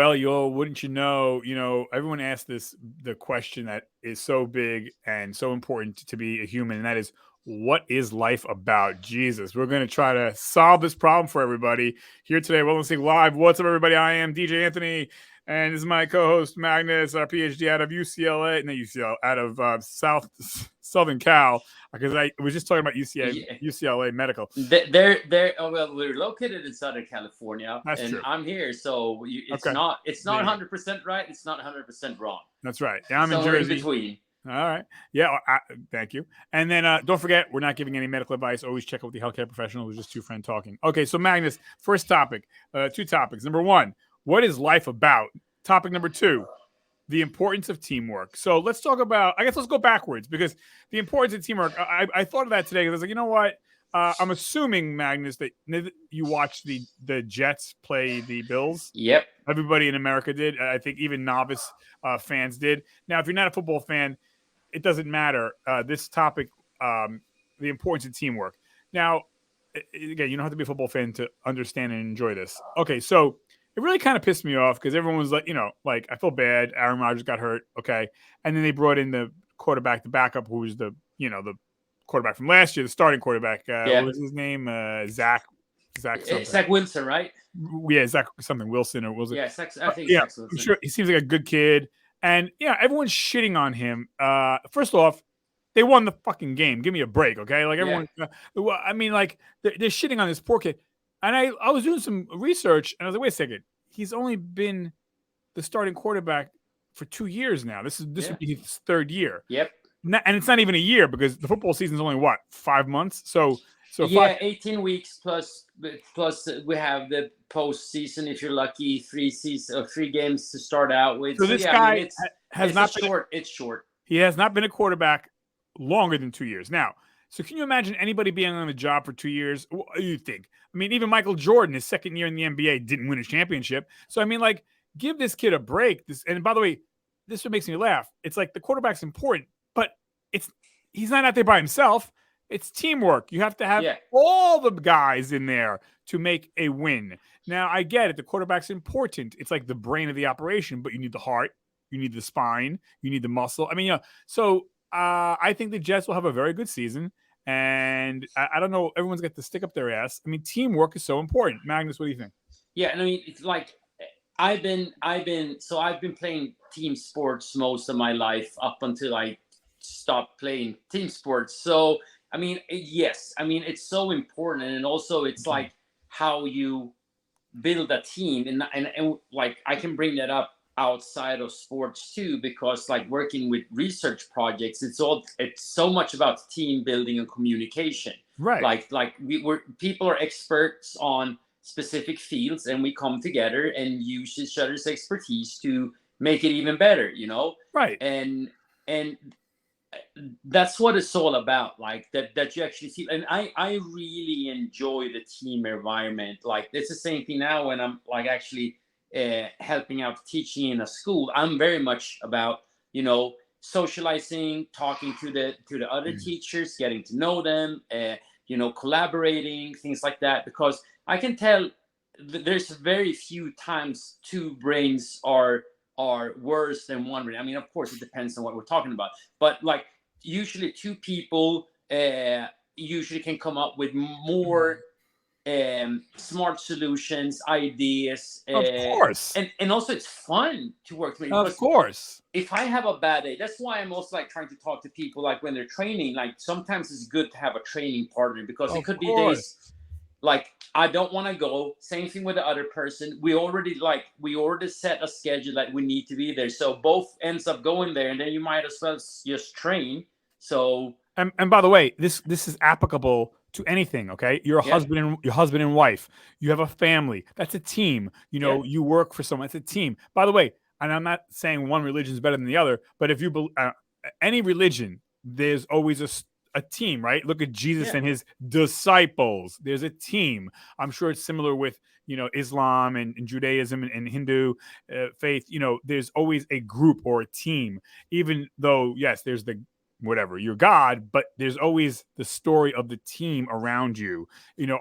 Well, wouldn't you know, everyone asks the question that is so big and so important to be a human, and that is, what is life about? Jesus. We're going to try to solve this problem for everybody here today. Wellness Inc. Live. What's up, everybody? I am DJ Anthony, and this is my co-host Magnus, our PhD out of UCLA, not UCLA, out of Southern Cal, because I was just talking about UCLA Medical. Oh, well, we're located in Southern California, That's and true. I'm here, so it's Okay. not 100% right. It's not 100% wrong. That's right. Yeah, I'm in Somewhere Jersey. in between. All right. Yeah. Thank you. And then don't forget, we're not giving any medical advice. Always check out with the healthcare professional. It was just two friends talking. Okay. So Magnus, first topic, two topics. Number one, what is life about? Topic number two, the importance of teamwork. So let's talk about, I guess let's go backwards, because the importance of teamwork, I thought of that today because I was like, you know what? I'm assuming, Magnus, that you watched the Jets play the Bills. Yep. Everybody in America did. I think even novice fans did. Now, if you're not a football fan, it doesn't matter. This topic, the importance of teamwork. Now, again, you don't have to be a football fan to understand and enjoy this. Okay, so it really kind of pissed me off because everyone was like, like, I feel bad. Aaron Rodgers got hurt. Okay. And then they brought in the quarterback, the backup, who was the quarterback from last year, the starting quarterback. What was his name? Zach something. Zach Wilson, right? Yeah, Zach something Wilson, or was it? Yeah, I think Zach Wilson. I'm sure he seems like a good kid. And everyone's shitting on him. First off, they won the fucking game. Give me a break, okay? Like everyone, I mean, like they're shitting on this poor kid. And I was doing some research, and I was like, wait a second, he's only been the starting quarterback for 2 years now. This would be his third year. Yep. And it's not even a year because the football season is only what, 5 months. So 18 weeks plus we have the postseason if you're lucky, 3 games to start out with. So this guy it's short. He has not been a quarterback longer than 2 years. Now, so can you imagine anybody being on the job for 2 years? What do you think? I mean, even Michael Jordan, his second year in the NBA, didn't win a championship. So I mean, like, give this kid a break. And by the way, this is what makes me laugh. It's like the quarterback's important, but he's not out there by himself. It's teamwork. You have to have all the guys in there to make a win. Now, I get it. The quarterback's important. It's like the brain of the operation, but you need the heart, you need the spine, you need the muscle. I mean, so I think the Jets will have a very good season. And I don't know. Everyone's got to stick up their ass. I mean, teamwork is so important. Magnus, what do you think? Yeah, and I mean, it's like I've been playing team sports most of my life up until I stopped playing team sports. So I mean, yes, I mean it's so important, and also it's like how you build a team, and like I can bring that up outside of sports too, because like working with research projects, it's so much about team building and communication, right? Like people are experts on specific fields, and we come together and use each other's expertise to make it even better, right? And that's what it's all about, like that you actually see. And I really enjoy the team environment. Like it's the same thing now when I'm like actually helping out teaching in a school. I'm very much about socializing, talking to the other teachers, getting to know them, collaborating, things like that, because I can tell there's very few times two brains are worse than one brain. I mean, of course it depends on what we're talking about, but like usually two people usually can come up with more smart solutions, ideas, of course, and also it's fun to work with. Of course, if I have a bad day, that's why I'm also like trying to talk to people like when they're training. Like sometimes it's good to have a training partner, because it could be days like I don't want to go. Same thing with the other person. We already set a schedule that we need to be there, so both ends up going there, and then you might as well just train. So and by the way, this is applicable to anything. Okay, you're a husband and wife. You have a family. That's a team. You work for someone. It's a team. By the way, and I'm not saying one religion is better than the other, but if you any religion, there's always a team, right? Look at Jesus and his disciples. There's a team. I'm sure it's similar with Islam and Judaism and Hindu faith. There's always a group or a team, even though yes, there's the whatever, your God, but there's always the story of the team around you.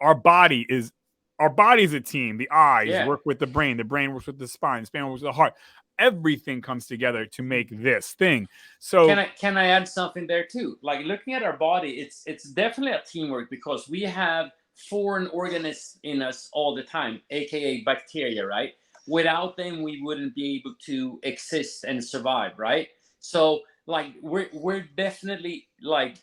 Our body is our body's a team. The eyes Yeah. work with the brain works with the spine works with the heart. Everything comes together to make this thing. So can I add something there too? Like looking at our body, it's definitely a teamwork because we have foreign organisms in us all the time, aka bacteria, right? Without them, we wouldn't be able to exist and survive, right? So like we're definitely like,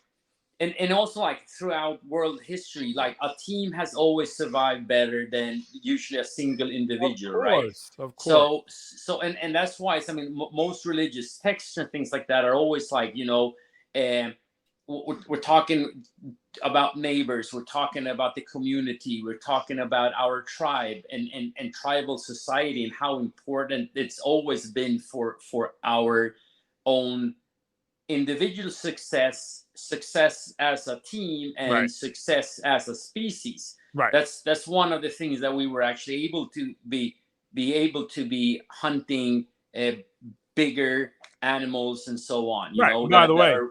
and also like throughout world history, like a team has always survived better than usually a single individual, right? of course. So and that's why I mean most religious texts and things like that are always like, you know, we're talking about neighbors, we're talking about the community, we're talking about our tribe and tribal society and how important it's always been for our own individual success as a team and Right. success as a species. Right. That's one of the things that we were actually able to be able to be hunting bigger animals and so on, you Right. know, By that, the way, are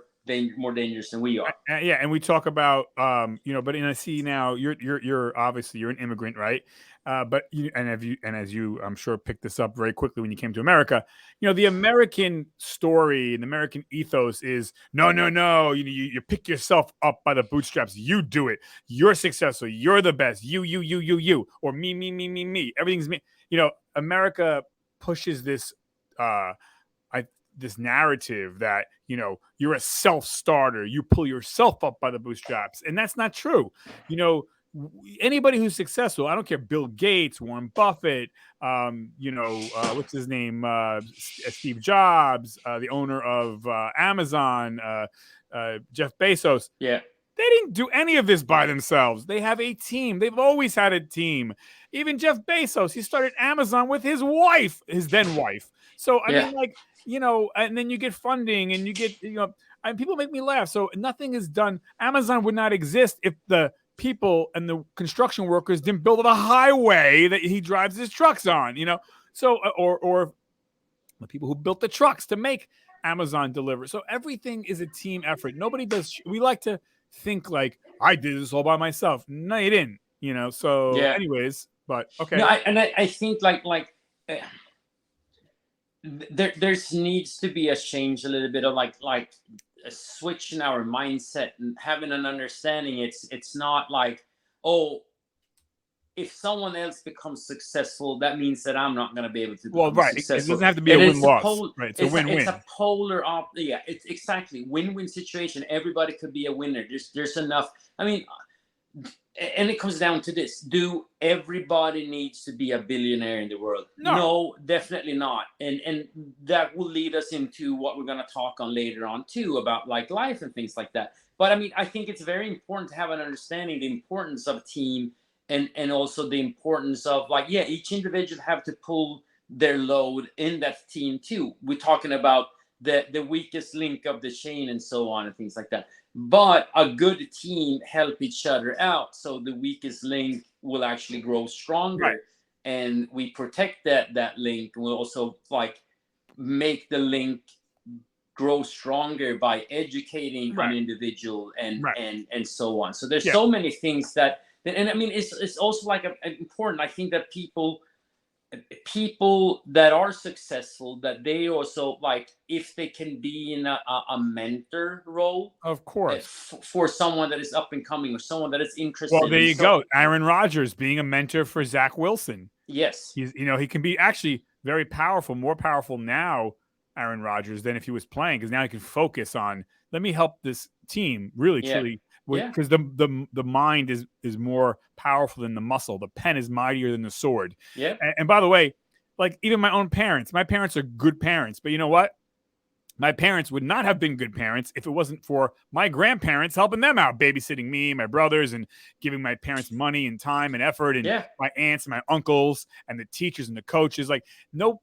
more dangerous than we are. yeah, and we talk about you know, but I see now you're obviously you're an immigrant, right? But you and as you I'm sure picked this up very quickly when you came to America. You know, the American story and the American ethos is no, no, no. You pick yourself up by the bootstraps. You do it. You're successful. You're the best. You, or me. Everything's me. You know, America pushes this this narrative that, you know, you're a self-starter, you pull yourself up by the bootstraps, and that's not true. You know, anybody who's successful, I don't care, Bill Gates, Warren Buffett, you know, what's his name, Steve Jobs, the owner of Amazon, Jeff Bezos. Yeah. They didn't do any of this by themselves. They have a team. They've always had a team. Even Jeff Bezos, he started Amazon with his wife, his then wife. So I mean, like, you know, and then you get funding and you get, you know, and people make me laugh. So nothing is done. Amazon would not exist if the people and the construction workers didn't build the highway that he drives his trucks on, you know. So or the people who built the trucks to make Amazon deliver. So everything is a team effort. Nobody does. We like to think like I did this all by myself. No, you didn't. You know. So, anyways, but okay. No, I think like there needs to be a change, a little bit of like a switch in our mindset and having an understanding. It's not like, oh, if someone else becomes successful, that means that I'm not going to be able to become successful. It doesn't have to be a win-loss. Right. It's a win-win. It's a polar yeah, it's exactly win-win situation. Everybody could be a winner. There's enough. I mean, and it comes down to this: do everybody needs to be a billionaire in the world? No, definitely not. And that will lead us into what we're going to talk on later on too, about like life and things like that. But I mean, I think it's very important to have an understanding the importance of a team. And also the importance of like, yeah, each individual have to pull their load in that team too. We're talking about the weakest link of the chain and so on and things like that. But a good team help each other out, so the weakest link will actually grow stronger, right. And we protect that link. We'll also like make the link grow stronger by educating an individual and so on. So there's so many things that. And I mean, it's also like important. I think that people that are successful, that they also like, if they can be in a mentor role, of course, for someone that is up and coming or someone that is interested. Well, there you go. Aaron Rodgers being a mentor for Zach Wilson. Yes, he's, you know, he can be actually very powerful, more powerful now, Aaron Rodgers, than if he was playing, because now he can focus on, let me help this team really truly. Because the mind is more powerful than the muscle. The pen is mightier than the sword. Yeah. And by the way, like even my own parents, my parents are good parents. But you know what? My parents would not have been good parents if it wasn't for my grandparents helping them out, babysitting me, my brothers, and giving my parents money and time and effort, and my aunts and my uncles and the teachers and the coaches. Like, no,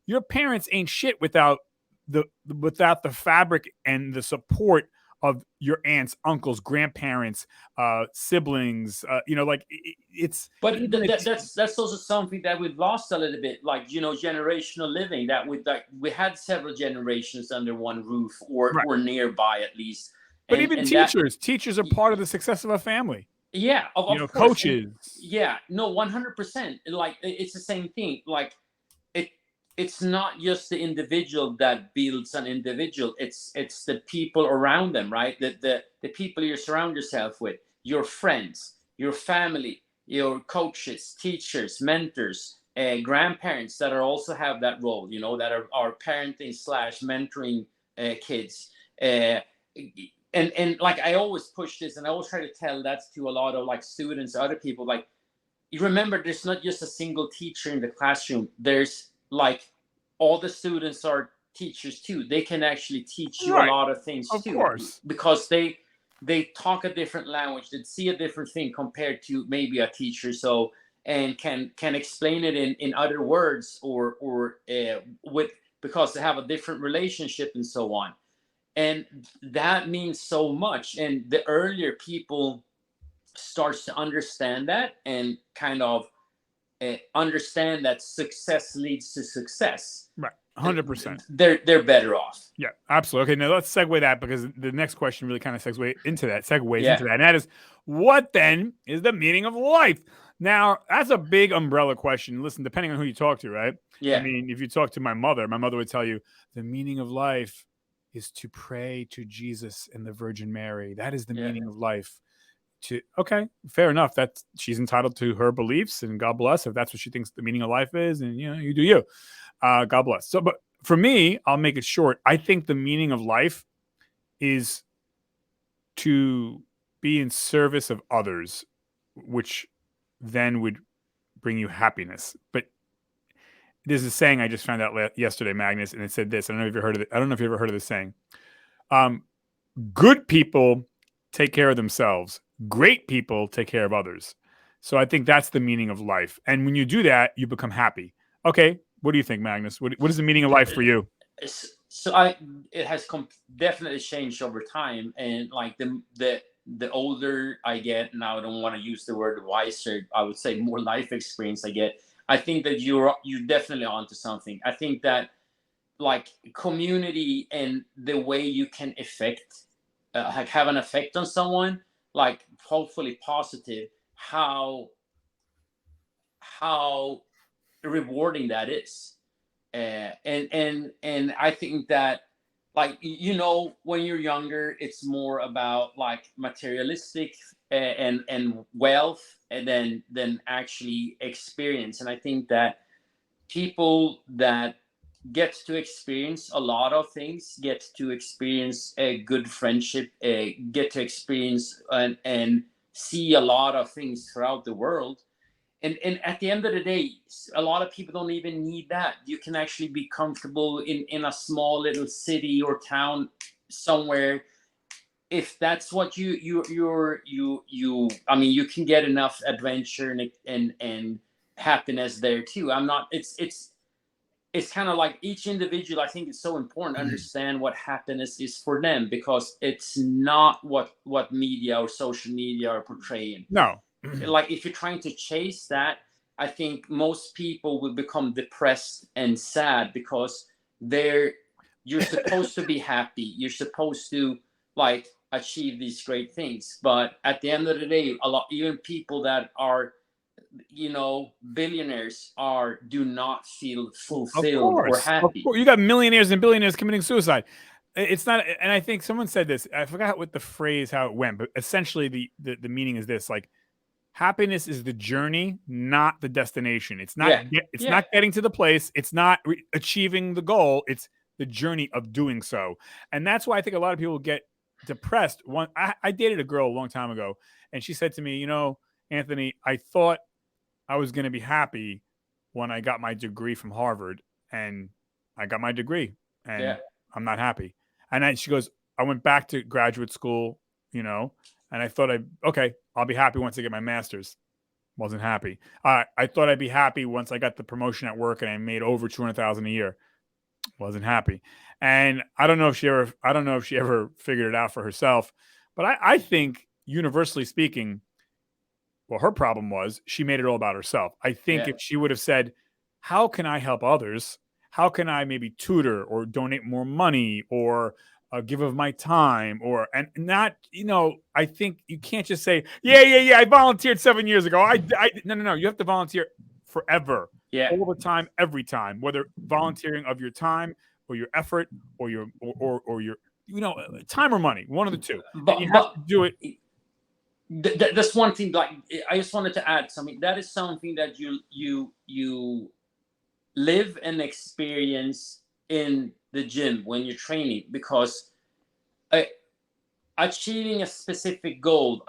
your parents ain't shit without the fabric and the support of your aunts, uncles, grandparents, siblings, you know, like it's. But that's also something that we've lost a little bit, like, you know, generational living. That we had several generations under one roof, or nearby at least. But even teachers are part of the success of a family. Yeah, of course. And coaches. yeah, no, 100%. Like it's the same thing. Like it it's not just the individual that builds an individual. It's the people around them, right? The people you surround yourself with, your friends, your family, your coaches, teachers, mentors, grandparents that are also have that role, that are parenting slash mentoring kids. Uh, and like I always push this, and I always try to tell that to a lot of like students, other people, like, you remember there's not just a single teacher in the classroom. There's like all the students are teachers too. They can actually teach you a Right. lot of things Of too, course. because they talk a different language, they see a different thing compared to maybe a teacher. So, and can explain it in other words, or with, because they have a different relationship and so on. And that means so much. And the earlier people starts to understand that, and kind of understand that success leads to success, Right. 100%. they're better off. Yeah, absolutely. Okay, now let's segue that, because the next question really kind of segues into that. Yeah. And that is, what then is the meaning of life? Now, that's a big umbrella question. Listen, depending on who you talk to, right? Yeah. I mean, if you talk to my mother would tell you the meaning of life is to pray to Jesus and the Virgin Mary. That is the Yeah. meaning of life. Okay, fair enough. That's, she's entitled to her beliefs, and God bless if that's what she thinks the meaning of life is, and you do you. God bless. So, but for me, I'll make it short. I think the meaning of life is to be in service of others, which then would bring you happiness. But there's a saying I just found out yesterday, Magnus, and it said this. I don't know if you've heard of it. I don't know if you ever heard of this saying. Good people take care of themselves. Great people take care of others. So I think that's the meaning of life. And when you do that, you become happy. Okay, what do you think, Magnus? What is the meaning of life for you? So it has definitely changed over time. And like the older I get now, I don't want to use the word wiser, I would say more life experience I get, I think that you're definitely onto something. I think that like community and the way you can have an effect on someone, like hopefully positive, how rewarding that is. And I think that, like, when you're younger, it's more about like materialistic and wealth, and then actually experience. And I think that people that get to experience a lot of things, get to experience a good friendship, get to experience and see a lot of things throughout the world. And at the end of the day, a lot of people don't even need that. You can actually be comfortable in a small little city or town somewhere, if that's what I mean, you can get enough adventure and happiness there too. I'm not It's kind of like each individual. I think it's so important to understand what happiness is for them, because it's not what media or social media are portraying. No. Like if you're trying to chase that, I think most people will become depressed and sad, because you're supposed to be happy, you're supposed to like achieve these great things, but at the end of the day, a lot, even people that are billionaires do not feel fulfilled or happy. You got millionaires and billionaires committing suicide. It's not, and I think someone said this. I forgot what the phrase, how it went, but essentially the meaning is this: like, happiness is the journey, not the destination. It's not. It's not getting to the place. It's not achieving the goal. It's the journey of doing so, and that's why I think a lot of people get depressed. I dated a girl a long time ago, and she said to me, Anthony, I thought I was going to be happy when I got my degree from Harvard, and I got my degree, and I'm not happy. And she goes, I went back to graduate school, and I thought I'll be happy once I get my master's. Wasn't happy. I thought I'd be happy once I got the promotion at work and I made over $200,000 a year. Wasn't happy. And I don't know if she ever figured it out for herself, but I think universally speaking, well, her problem was she made it all about herself. I think if she would have said, how can I help others? How can I maybe tutor or donate more money or give of my time, or and not, I think you can't just say, yeah, I volunteered 7 years ago. No. You have to volunteer forever, Yeah. all the time, every time, whether volunteering of your time or your effort or your or your time or money, one of the two, and you have But to do it. that's one thing. Like, I just wanted to add something. That is something that you live and experience in the gym when you're training, because uh, achieving a specific goal,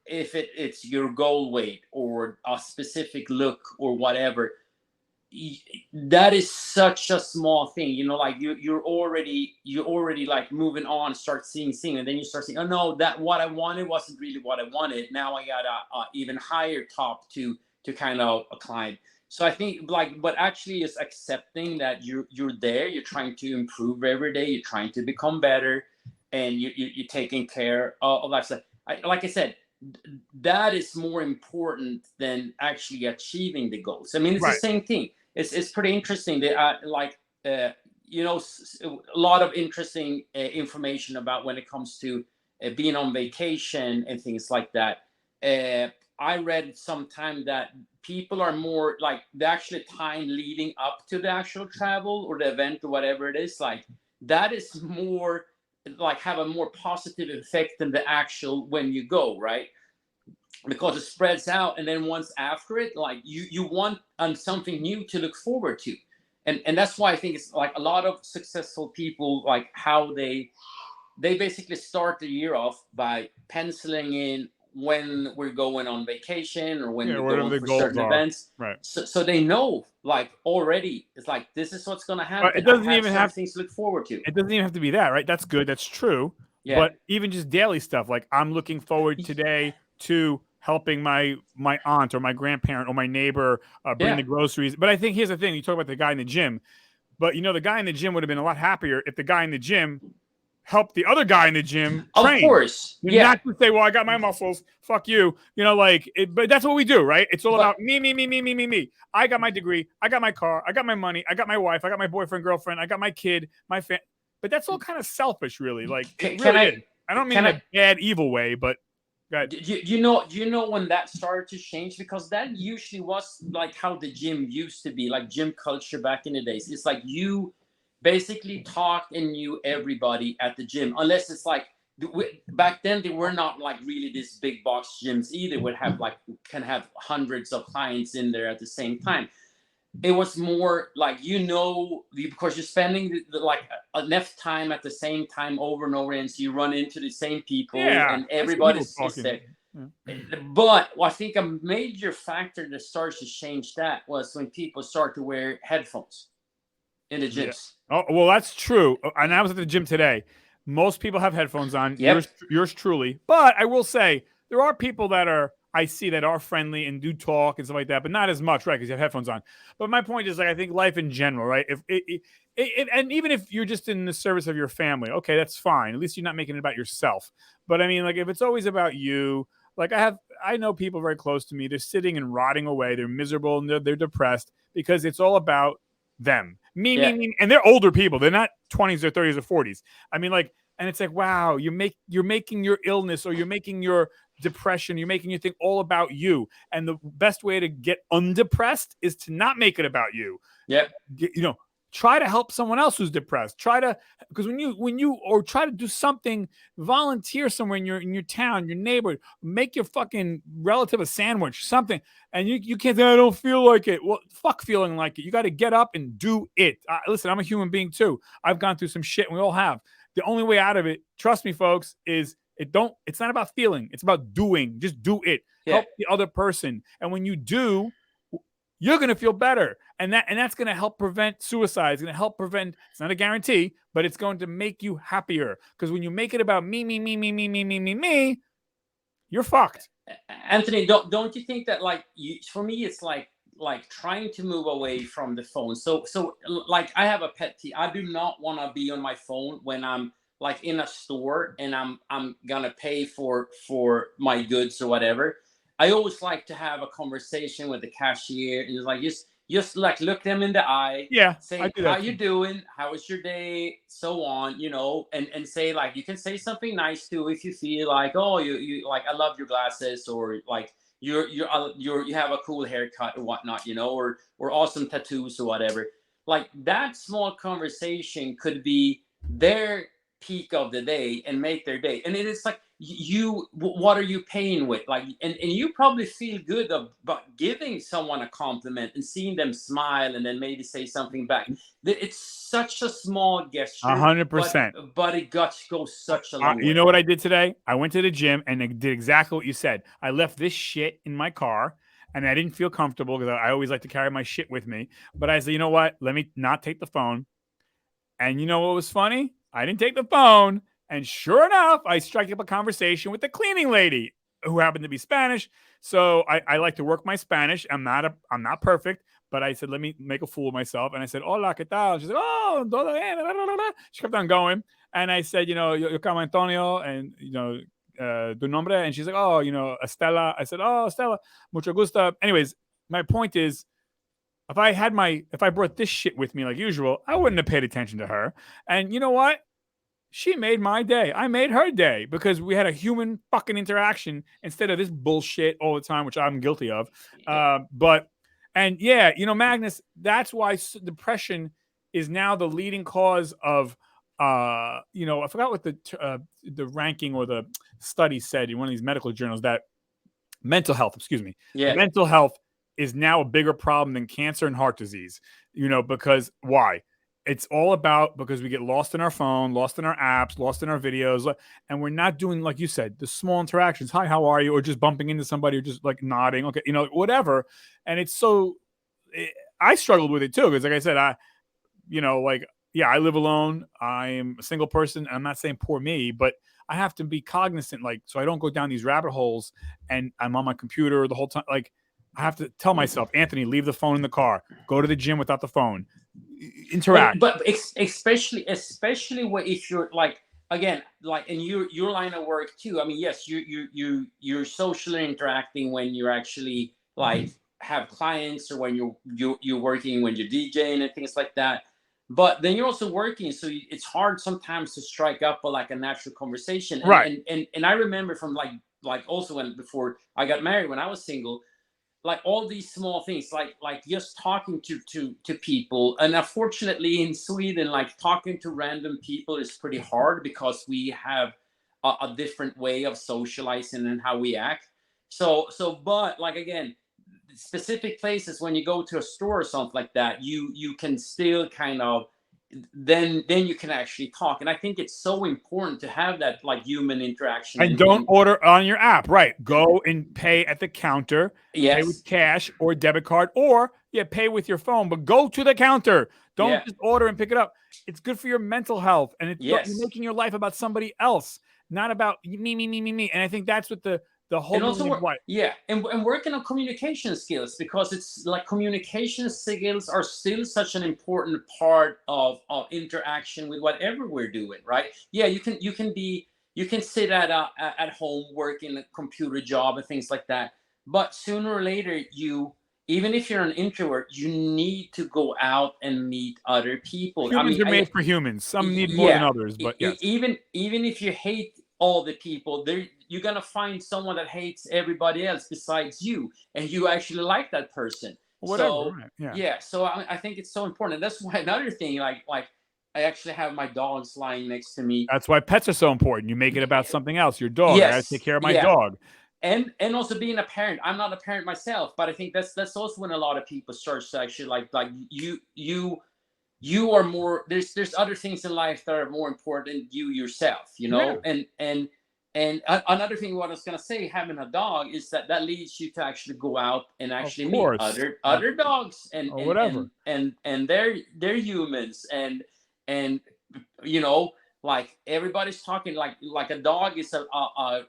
if it's your goal weight or a specific look or whatever, that is such a small thing, like you're already like moving on, start seeing, and then you start saying, oh no, that what I wanted wasn't really what I wanted. Now I got a even higher top to kind of climb. So I think, like, what actually is accepting that you're there, you're trying to improve every day, you're trying to become better, and you're taking care of lifestyle. Like I said, that is more important than actually achieving the goals. I mean, it's the Right. same thing. It's pretty interesting that a lot of interesting information about when it comes to being on vacation and things like that. I read sometime that people are more like the actual time leading up to the actual travel or the event or whatever it is, like that is more like have a more positive effect than the actual when you go, right? Because it spreads out, and then once after it, like you want something new to look forward to. And that's why I think it's like a lot of successful people, like how they basically start the year off by penciling in when we're going on vacation or when Yeah, we're whatever going the for goals certain are. events. Right. So they know, like, already it's like this is what's going to happen. It doesn't I have even certain have things to look forward to. It doesn't even have to be that, right? That's good. That's true. Yeah. But even just daily stuff, like I'm looking forward today to helping my aunt or my grandparent or my neighbor bring the groceries. But I think here's the thing: you talk about the guy in the gym, but the guy in the gym would have been a lot happier if the guy in the gym helped the other guy in the gym train. Of course, yeah. Not to say, well, I got my muscles, fuck you. But that's what we do, right? It's all about me. I got my degree, I got my car, I got my money, I got my wife, I got my boyfriend, girlfriend, I got my kid, my family. But that's all kind of selfish, really. Like, it really is. I don't mean in a bad, evil way, but you know when that started to change, because that usually was like how the gym used to be, like gym culture back in the days. It's like you basically talked and knew everybody at the gym, unless it's like back then they were not like really these big box gyms either, would have like can have hundreds of clients in there at the same time. It was more like, because you're spending like enough time at the same time over and over, and so you run into the same people, and everybody's there. But I think a major factor that starts to change that was when people start to wear headphones in the gyms. Oh, well, that's true. And I was at the gym today. Most people have headphones on. Yep. Yours truly. But I will say there are people that I see that are friendly and do talk and stuff like that, but not as much, right? Because you have headphones on. But my point is, like, I think life in general, right? And even if you're just in the service of your family, okay, that's fine. At least you're not making it about yourself. But I mean, like, if it's always about you, like I know people very close to me. They're sitting and rotting away. They're miserable and they're depressed because it's all about them. Me, and they're older people. They're not 20s or 30s or 40s. I mean, like, and it's like, wow, you're making your illness or you're making your depression, you're making you think all about you. And the best way to get undepressed is to not make it about you. Yeah. Try to help someone else who's depressed. Because when you or try to do something, volunteer somewhere in your town, your neighborhood, make your fucking relative a sandwich, something, and you can't say, I don't feel like it. Well, fuck feeling like it. You got to get up and do it. Listen, I'm a human being too. I've gone through some shit, and we all have. The only way out of it, trust me, folks, is it's not about feeling. It's about doing. Just do it. Yeah. Help the other person. And when you do, you're going to feel better. And that's going to help prevent suicide. It's going to help prevent, it's not a guarantee, but it's going to make you happier. Because when you make it about me, you're fucked. Anthony, don't you think that, like, for me, it's like trying to move away from the phone. So like, I have a pet peeve. I do not want to be on my phone when I'm like in a store and I'm gonna pay for my goods or whatever. I always like to have a conversation with the cashier, and it's like, just like look them in the eye, Yeah, I say do how that you too. doing, how was your day, so on, and say like you can say something nice too if you feel like, oh, you like, I love your glasses, or like you have a cool haircut or whatnot, or awesome tattoos or whatever. Like that small conversation could be their peak of the day and make their day. And it is like, what are you paying with, like, and you probably feel good about giving someone a compliment and seeing them smile and then maybe say something back. It's such a small gesture, but 100%. it goes such a long You way. know what I did today? I went to the gym and I did exactly what you said. I left this shit in my car and I didn't feel comfortable because I always like to carry my shit with me. But I said, you know what? Let me not take the phone. And you know what was funny? I didn't take the phone. And sure enough, I struck up a conversation with the cleaning lady who happened to be Spanish. So I like to work my Spanish. I'm not perfect, but I said, let me make a fool of myself. And I said, hola, ¿qué tal? She said, oh, todo bien. She kept on going. And I said, yo llamo Antonio, and, tu nombre. And she's like, oh, Estela. I said, oh, Estela, mucho gusto. Anyways, my point is, if I brought this shit with me like usual, I wouldn't have paid attention to her. And you know what? She made my day. I made her day because we had a human fucking interaction instead of this bullshit all the time, which I'm guilty of. And yeah, Magnus, that's why depression is now the leading cause of, I forgot what the ranking or the study said in one of these medical journals, that mental health, excuse me, Yeah. mental health is now a bigger problem than cancer and heart disease, because why? It's all about, because we get lost in our phone, lost in our apps, lost in our videos, and we're not doing, like you said, the small interactions. Hi, how are you? Or just bumping into somebody, or just like nodding. Okay, whatever. And it's I struggled with it too, because like I said, I live alone. I'm a single person. I'm not saying poor me, but I have to be cognizant, like, so I don't go down these rabbit holes and I'm on my computer the whole time. Like, I have to tell myself, Anthony, leave the phone in the car. Go to the gym without the phone. Interact. But especially if you're like, again, like in your line of work too. I mean, yes, you're socially interacting when you're actually like have clients, or when you're working, when you're DJing and things like that. But then you're also working, so it's hard sometimes to strike up a natural conversation. Right. And I remember from like also when before I got married, when I was single, like all these small things, like just talking to people. And unfortunately in Sweden, like talking to random people is pretty hard because we have a different way of socializing and how we act. But like, again, specific places, when you go to a store or something like that, you can still kind of, then you can actually talk. And I think it's so important to have that like human interaction. And don't order on your app. Right. Go and pay at the counter. Yes. Pay with cash or debit card, or pay with your phone, but go to the counter. Don't just order and pick it up. It's good for your mental health, and you're making your life about somebody else, not about me. And I think that's what the whole, and also and working on communication skills, because it's like communication skills are still such an important part of interaction with whatever we're doing, right? You can sit at home working a computer job and things like that, but sooner or later, even if you're an introvert, you need to go out and meet other people. Humans are made for humans. Some need more than others, but yes. Even if you hate all the people there, you're gonna find someone that hates everybody else besides you, and you actually like that person. Whatever. So right. So I think it's so important. And that's why another thing, like I actually have my dogs lying next to me. That's why pets are so important. You make it about something else. Your dog. I gotta take care of my dog. And also being a parent. I'm not a parent myself, but I think that's also when a lot of people start to actually like you are more, there's other things in life that are more important than you yourself, and another thing, what I was going to say, having a dog is that leads you to actually go out and actually meet other dogs and whatever, and they're humans, and like everybody's talking, like a dog is a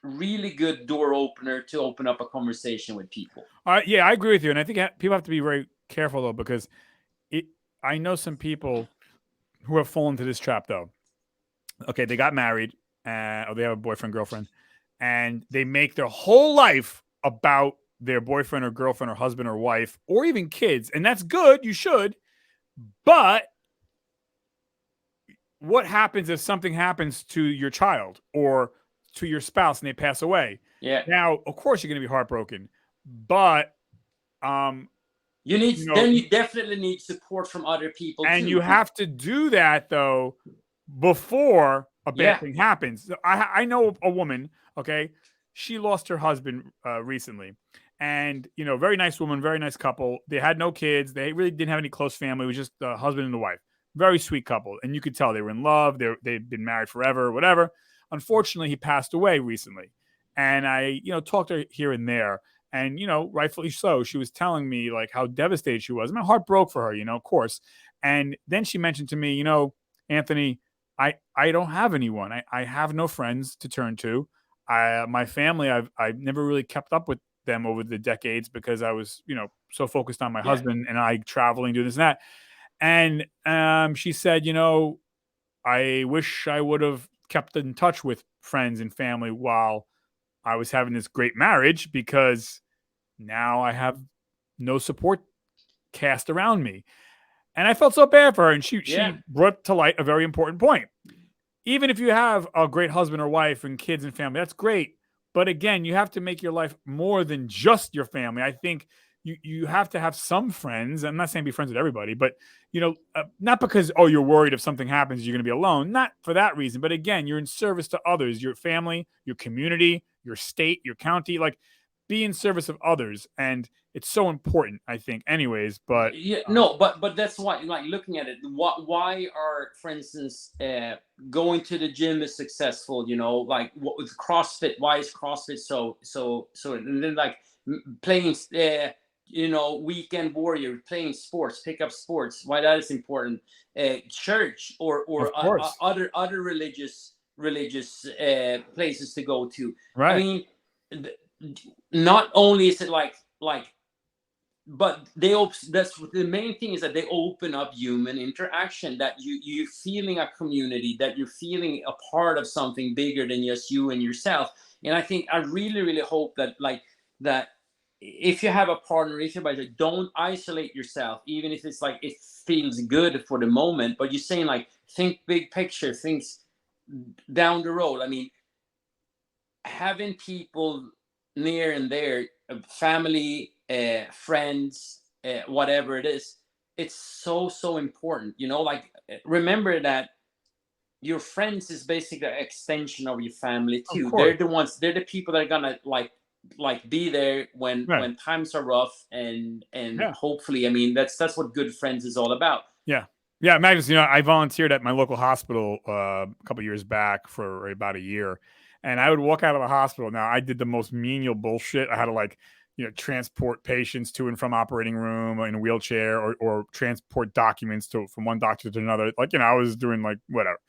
really good door opener to open up a conversation with people. I agree with you, and I think people have to be very careful though, because I know some people who have fallen into this trap though. Okay, they got married, or they have a boyfriend, girlfriend, and they make their whole life about their boyfriend or girlfriend or husband or wife or even kids. And that's good. You should. But what happens if something happens to your child or to your spouse and they pass away? Yeah. Now, of course, you're going to be heartbroken, but you definitely need support from other people, and too. you have to do that though before a bad thing happens. I know a woman. Okay, she lost her husband recently, and very nice woman, very nice couple. They had no kids. They really didn't have any close family. It was just the husband and the wife. Very sweet couple, and you could tell they were in love. They'd been married forever, whatever. Unfortunately, he passed away recently, and I talked to her here and there. And, rightfully so. She was telling me like how devastated she was. My heart broke for her, of course. And then she mentioned to me, Anthony, I don't have anyone. I have no friends to turn to. My family, I've never really kept up with them over the decades because I was, so focused on my husband and I traveling, doing this and that. And she said, I wish I would have kept in touch with friends and family while I was having this great marriage, because now I have no support cast around me. And I felt so bad for her. And she brought to light a very important point. Even if you have a great husband or wife and kids and family, that's great. But again, you have to make your life more than just your family. I think you have to have some friends. I'm not saying be friends with everybody, but not because, you're worried if something happens, you're going to be alone. Not for that reason. But again, you're in service to others, your family, your community, your state, your county. Like, be in service of others, and it's so important, I think, anyways. But but that's why, like, looking at it, why are, for instance, going to the gym is successful, like what with CrossFit, why is CrossFit so and then like playing weekend warrior, playing sports, pick up sports, why that is important, church or other religious places to go to, right? I mean, not only is it like, but that's the main thing, is that they open up human interaction, that you're feeling a community, that you're feeling a part of something bigger than just you and yourself. And I think I really, really hope that if you have a partner, if you're don't isolate yourself, even if it's like it feels good for the moment, but you're saying like think big picture, things down the road. I mean, having people near and there, family, friends, whatever it is, it's so important. Like, remember that your friends is basically an extension of your family too. They're the people that are gonna like be there when times are rough, and hopefully, I mean, that's what good friends is all about. Yeah, Magnus, I volunteered at my local hospital a couple years back for about a year. And I would walk out of the hospital. Now, I did the most menial bullshit. I had to transport patients to and from operating room in a wheelchair, or transport documents from one doctor to another. I was doing like whatever.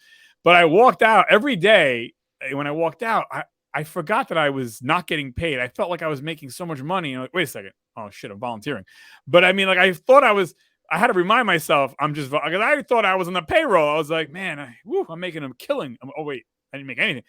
But I walked out every day. When I walked out, I forgot that I was not getting paid. I felt like I was making so much money. Like, wait a second. Oh shit, I'm volunteering. But I mean, like, I thought I had to remind myself, because I thought I was on the payroll. I was like, man, I'm making a killing. Oh wait, I didn't make anything.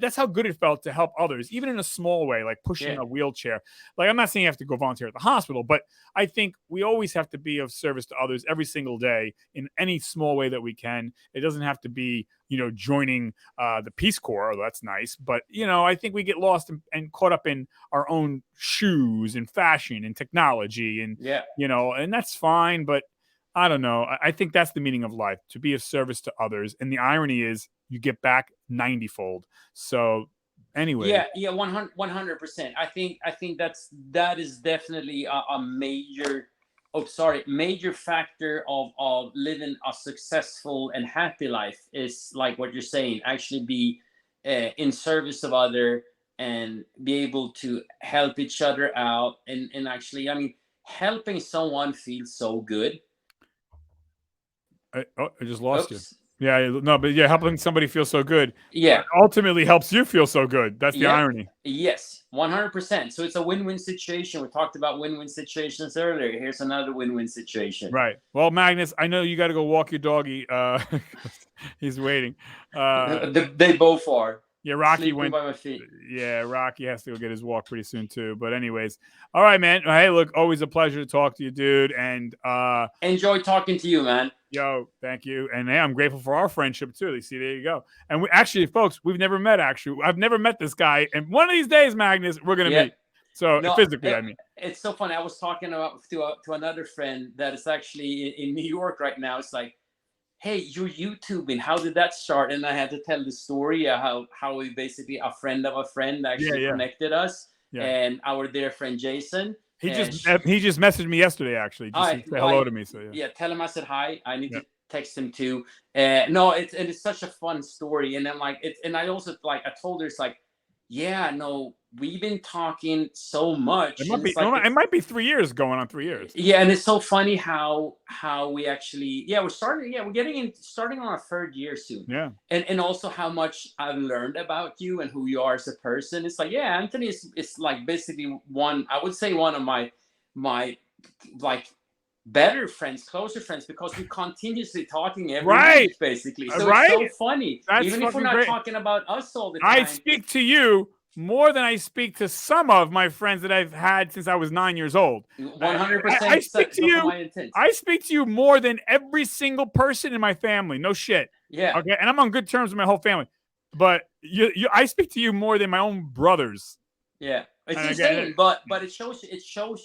That's how good it felt to help others, even in a small way, like pushing a wheelchair. Like, I'm not saying you have to go volunteer at the hospital, but I think we always have to be of service to others every single day in any small way that we can. It doesn't have to be, joining the Peace Corps. Oh, that's nice. But, I think we get lost and caught up in our own shoes and fashion and technology and, and that's fine. But I don't know. I think that's the meaning of life, to be of service to others. And the irony is you get back 90-fold. So anyway. Yeah, 100%. I think that is definitely a major factor of living a successful and happy life, is like what you're saying, actually be in service of other and be able to help each other out. And actually, I mean, helping someone feels so good. I just lost you. Yeah, no, but helping somebody feel so good. Yeah, ultimately helps you feel so good. That's the irony. Yes, 100%. So it's a win-win situation. We talked about win-win situations earlier. Here's another win-win situation. Right. Well, Magnus, I know you got to go walk your doggy. He's waiting. They both are. Yeah, Rocky sleeping went. by my feet. Yeah, Rocky has to go get his walk pretty soon too. But anyways, all right, man. Hey, look, always a pleasure to talk to you, dude. And Enjoy talking to you, man. yo, thank you. And hey, I'm grateful for our friendship too. You see, there you go. And we actually, folks, we've never met. Actually, I've never met this guy. And one of these days, Magnus, we're gonna meet. So No, physically, I mean, it's so funny. I was talking about to another friend that is actually in New York right now. It's like, hey, you're YouTubing. How did that start? And I had to tell the story how we basically a friend of a friend actually connected us, and our dear friend Jason. He just messaged me yesterday, actually, just to say hello to me. So yeah, tell him I said hi. I need to text him too. No, it's such a fun story, and I'm like, and I also like I told her it's like, yeah, no, we've been talking so much. It might be 3 years, going on 3 years. Yeah, and it's so funny how we actually we're starting on our third year soon. Yeah, and also how much I've learned about you and who you are as a person. It's like, yeah, Anthony is like basically one of my like better friends, closer friends, because we're continuously talking every week, basically. So it's so funny. Even if we're not talking about us all the time. I speak to you more than I speak to some of my friends that I've had since I was 9 years old. 100%. I speak to you. I speak to you more than every single person in my family. No shit. Yeah. Okay. And I'm on good terms with my whole family. But I speak to you more than my own brothers. Yeah. It's insane, but it shows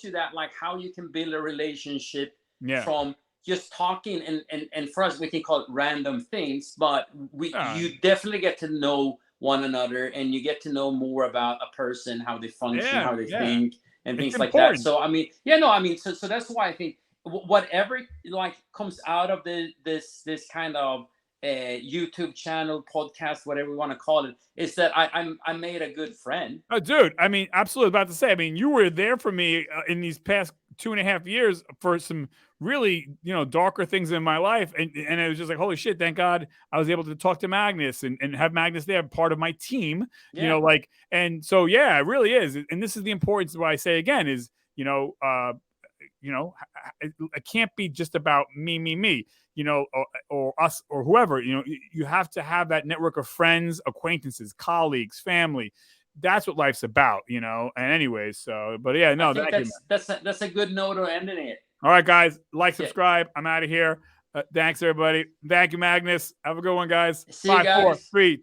you that like how you can build a relationship from just talking and for us we can call it random things, but you definitely get to know one another and you get to know more about a person, how they function, how they think, and things like that. So I mean, so that's why I think whatever like comes out of this kind of YouTube channel, podcast, whatever we want to call it, is that I made a good friend. Oh, dude, I mean, absolutely. About to say, I mean, you were there for me in these past 2.5 years for some really, darker things in my life, and it was just like, holy shit! Thank God I was able to talk to Magnus and have Magnus there, part of my team. And so it really is. And this is the importance of what I say again is, it can't be just about me, or us or whoever. You have to have that network of friends, acquaintances, colleagues, family. That's what life's about, And anyways, so, but yeah, no, that's a good note of ending it. All right, guys, subscribe. I'm out of here. Thanks, everybody. Thank you, Magnus. Have a good one, guys. See you guys. 5, 4, 3, 2.